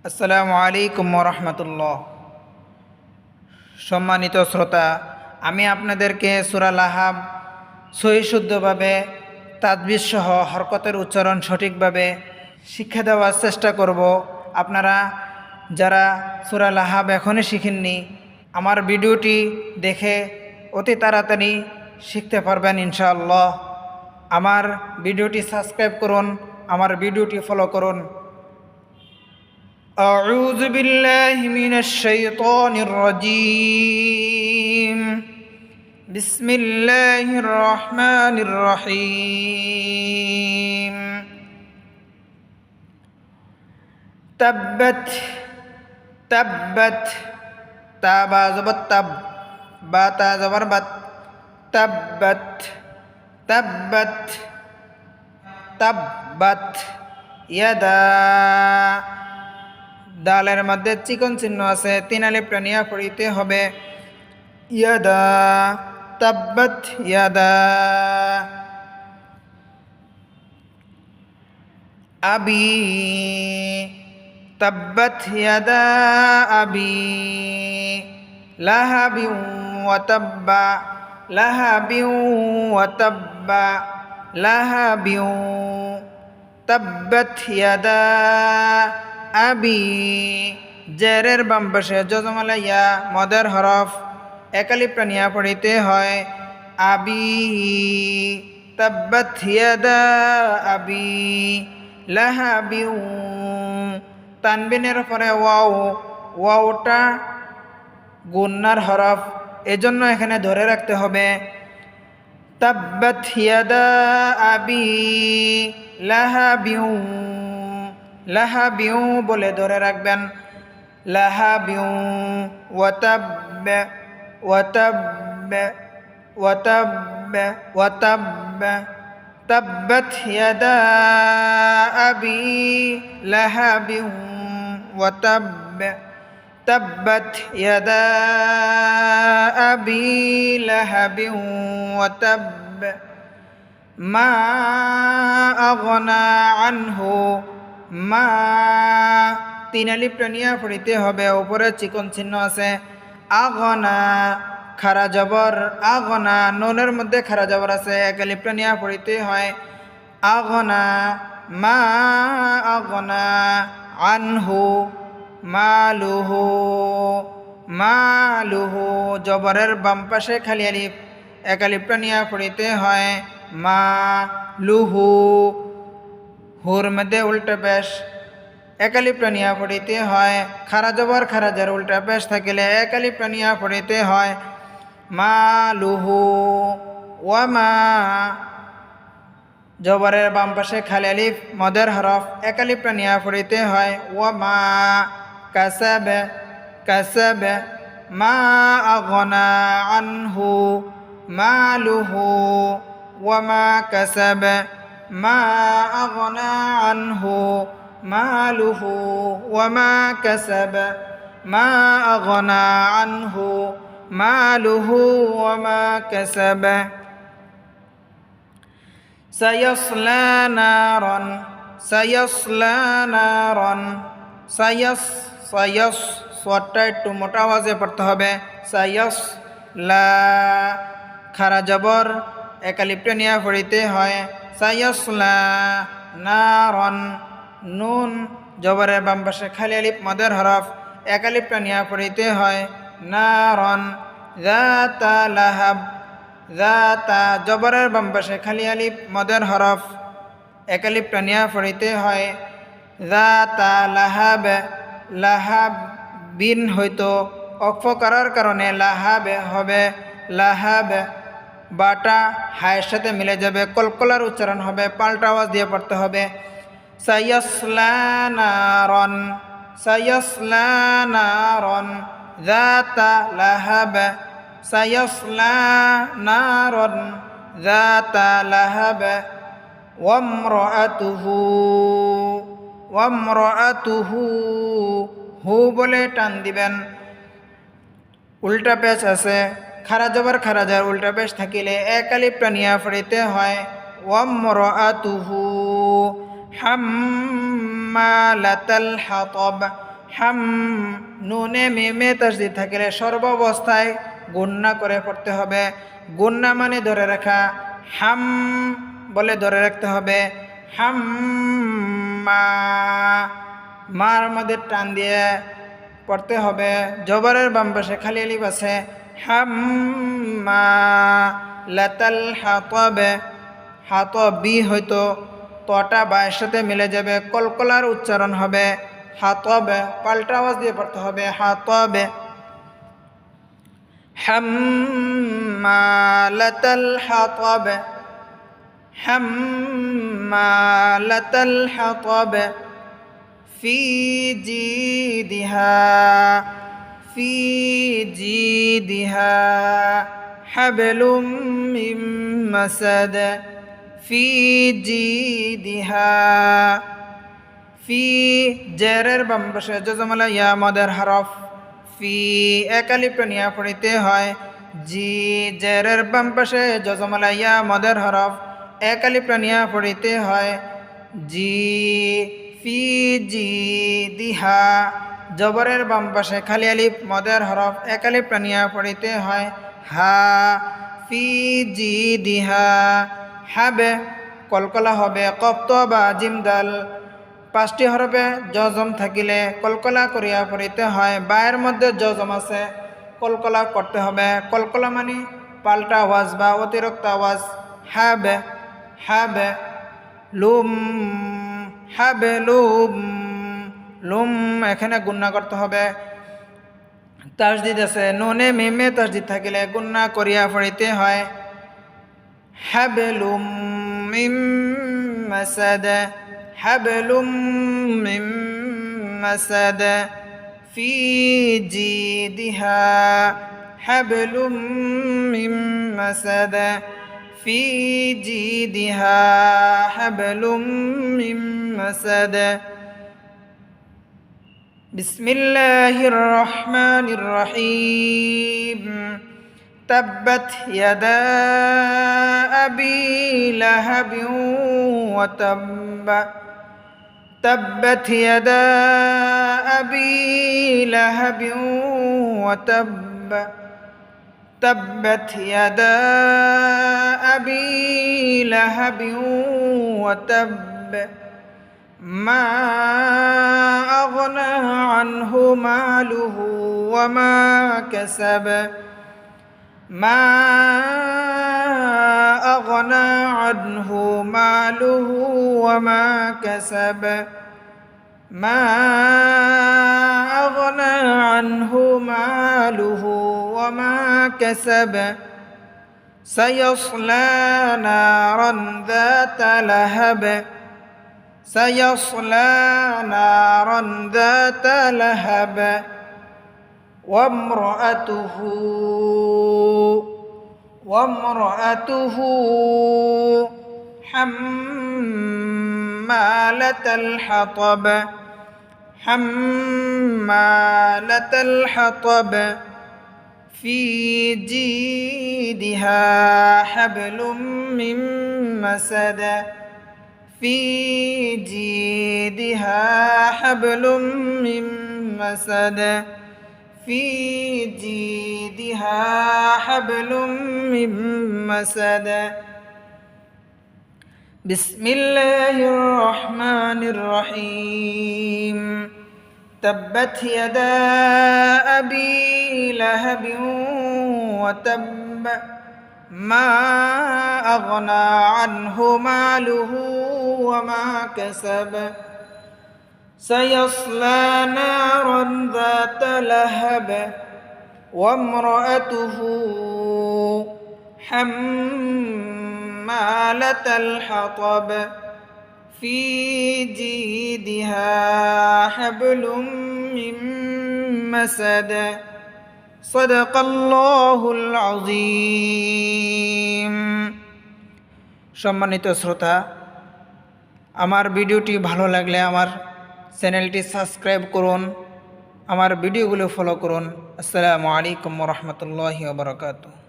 আসসালামু আলাইকুম রাহমাতুল্লাহ। সম্মানিত শ্রোতা, আমি আপনাদেরকে সূরা লাহাব সহি শুদ্ধভাবে তাজবিদ সহ হরকতের উচ্চারণ সঠিকভাবে শিক্ষা দেওয়ার চেষ্টা করব। আপনারা যারা সূরা লাহাব এখনই শিখেননি, আমার ভিডিওটি দেখে অতি তাড়াতাড়ি শিখতে পারবেন ইনশাআল্লাহ। আমার ভিডিওটি সাবস্ক্রাইব করুন, আমার ভিডিওটি ফলো করুন। أعوذ بالله من الشيطان الرجيم. بسم الله الرحمن الرحيم. تبت تبت تابا زبر تب باتا زبر بت تبت تبت تبت يدا দালের মধ্যে চিকন চিহ্ন আছে, 3 আলিফ টানিয়া পড়িতে হবে। ইয়াদা তাব্বাত ইয়াদা। আবি তাব্বাত ইয়াদা আবি। লাহাবি ওয়া তাব্বা লাহাবি ওয়া তাব্বা লাহাবি তাব্বাত ইয়াদা আবি। জেরের বাম পাশে যজমালা ইয়া মদের হরফ, এক আলিফ টানিয়া পড়িতে হয়। আবি তাব্বাত ইয়াদা আবি লাহাবি। তানবিনের পরে ওয়াও, ওয়াওটা গুন্নার হরফ, এজন্য এখানে ধরে রাখতে হবে। তাব্বাত ইয়াদা আবি লাহাবি। লাহাবিউ বলে ধরে রাখবেন। লাহাবিউ ওয়াতাব ওয়াতাব ওয়াতাব ওয়াতাব। তাব্বাত ইয়াদা আবি লাহাবিউ ওয়াতাব। তাব্বাত ইয়াদা আবি লাহাবিউ ওয়াতাব। মা আগনা আনহু। মা 3 আলিফ টানিয়া পড়িতে হবে, উপরে চিকন চিহ্ন আছে। আগনা খারা জবর আগনা, নুনের মধ্যে খারা জবর আছে, 1 আলিফ টানিয়া পড়িতে হয়। আগনা মা আগনা আনহু মালুহু। মালুহু জবরের বাম পাশে খালি আলিফ, 1 আলিফ টানিয়া পড়িতে হয়। মা লুহু। হুর মধ্যে উল্টা পেশ, 1 আলিফ টানিয়া পড়িতে হয়। খারা জবর খারাজের উল্টা পেশ থাকিলে 1 আলিফ টানিয়া পড়িতে হয়। মা লুহু ওয়ামা জবরের বাম পাশে খালি আলিফ মদের হরফ, 1 আলিফ টানিয়া পড়িতে হয়। ওয়ামা কাসাবে কাসাবে। মা আগনা আনহু মালুহু ওয়ামা কাসাবে। মা আগনা আনহু মালুহু ওয়ামা কাসাবা। মা আগনা আনহু মালুহু ওয়ামা কাসাবা। সায়াসলা নারান সায়াসলা নারান। সায়াস সায়াস সোয়াটটা একটু মোটা আওয়াজে পড়তে হবে। সায়াস লা খারা জবর 1 আলিফ টানিয়া পড়িতে হয়। সায়াসলা নারন, নুন জবরের বাম পাশে খালি আলিফ মদের হরফ, 1 আলিফ টানিয়া পড়িতে হয়। নারন যাতা লাহাব। যাতা জবরের বাম পাশে খালি আলিফ মদের হরফ, 1 আলিফ টানিয়া পড়িতে হয়। যাতা লাহাব। লাহাব বিন হয়তো অক্ফ করার কারণে লাহাব হবে। লাহাব বাটা হায়ের সাথে মিলে যাবে, কলকলার উচ্চারণ হবে, পাল্টা আওয়াজ দিয়ে পড়তে হবে। সায়াসলা নারন সায়াসলা নারন যাতা লাহাব। সায়াসলা নারন যাতা লাহাব। ওয়ামরাআতুহু ওয়ামরাআতুহু। হু বলে টান দিবেন, উল্টা পেশ আছে, খারা জবর খারাজার উল্টা পেশ থাকিলে 1 আলিফ টানিয়া পড়িতে হয়। ওয়ামরাআতুহু হাম্মালাতাল হাতাব। হাম, নুনে মিমে তাসদিদ থাকলে সর্বাবস্থায় গুণনা করে পড়তে হবে। গুণনা মানে ধরে রাখা, হাম বলে ধরে রাখতে হবে। হাম্মা, মার মধ্যে টান দিয়ে পড়তে হবে। জবরের বাম পাশে খালি আলিফ আছে। হাম্মা লাতাল হাতাবে, হাতবি হয়তো তটা বায়ের সাথে মিলে যাবে, কলকলার উচ্চারণ হবে হাতবে, পাল্টা আওয়াজ দিয়ে পড়তে হবে হাতবে। হাম্মালাতাল হাতাব, হাম্মালাতাল হাতাব, ফি জিদিহা, ফি জিদিহা হাবলুম মিন মাসাদ, ফি জিদিহা। ফি জেরের বাম পাশে জজমালা ইয়া মদের হরফ, ফি এক আলিফ নিয়ে পড়িতে হয়। জি জেরের বাম পাশে জজমালা ইয়া মদের হরফ, এক আলিফ নিয়ে পড়িতে হয়। জি, ফি জি দিহা, জবরের বাম পাশে খালি আলিফ মদের হরফ, এক আলিফ নিয়ে পড়িতে হয়। হা, ফি জি দিহা হাবে, কলকলা হবে কপ্ত বা জিমদাল, পাঁচটি হরফে জজম থাকিলে কলকলা করিয়া পড়িতে হয়। বায়ের মধ্যে জজম আছে, কলকলা করতে হবে। কলকলা মানে পাল্টা আওয়াজ বা অতিরিক্ত আওয়াজ। হাবে, হাবে লুম, হাবে লুম, লুম এখানে গুণনা করতে হবে। তাসদিদ আছে, নুনে মিমে তাসদিদ থাকিলে গুণনা করিয়া পড়িতে হয়। হাবলুম মিন মাসাদ, হাবলুম মিন মাসাদ, ফি জিদিহা হাবলুম মিন মাসাদ, ফি জিদিহা হাবলুম মিন মাসাদ। বিসমিল্লাহির রহমানির রহিম। تبت يدا أبي لهب وتب، تبت يدا أبي لهب وتب، تبت يدا أبي لهب وتب، ما أغنى عنه ماله وما كسب، ما أغنى عنه ماله وما كسب، ما أغنى عنه ماله وما كسب، سيصلى نارا ذات لهب، سيصلى نارا ذات لهب، وامرأته، وامرأته حمالة الحطب، حمالة الحطب، في جيدها حبل من مسد، في جيدها حبل من مسد، في جيدها حبل من مسد. بسم الله الرحمن الرحيم. تبت يدا أبي لهب وتب، ما أغنى عنه ماله وما كسب، سيصلى نارا ذات لهب، وامرأته حمالة الحطب، في جيدها حبل من مسد. صدق الله العظيم. সম্মানিত শ্রোতা, আমার ভিডিওটি ভালো লাগলে আমার চ্যানেলটি সাবস্ক্রাইব করুন, আমার ভিডিওগুলো ফলো করুন। আসসালামু আলাইকুম ওয়া রাহমাতুল্লাহি ওয়া বারাকাতুহু।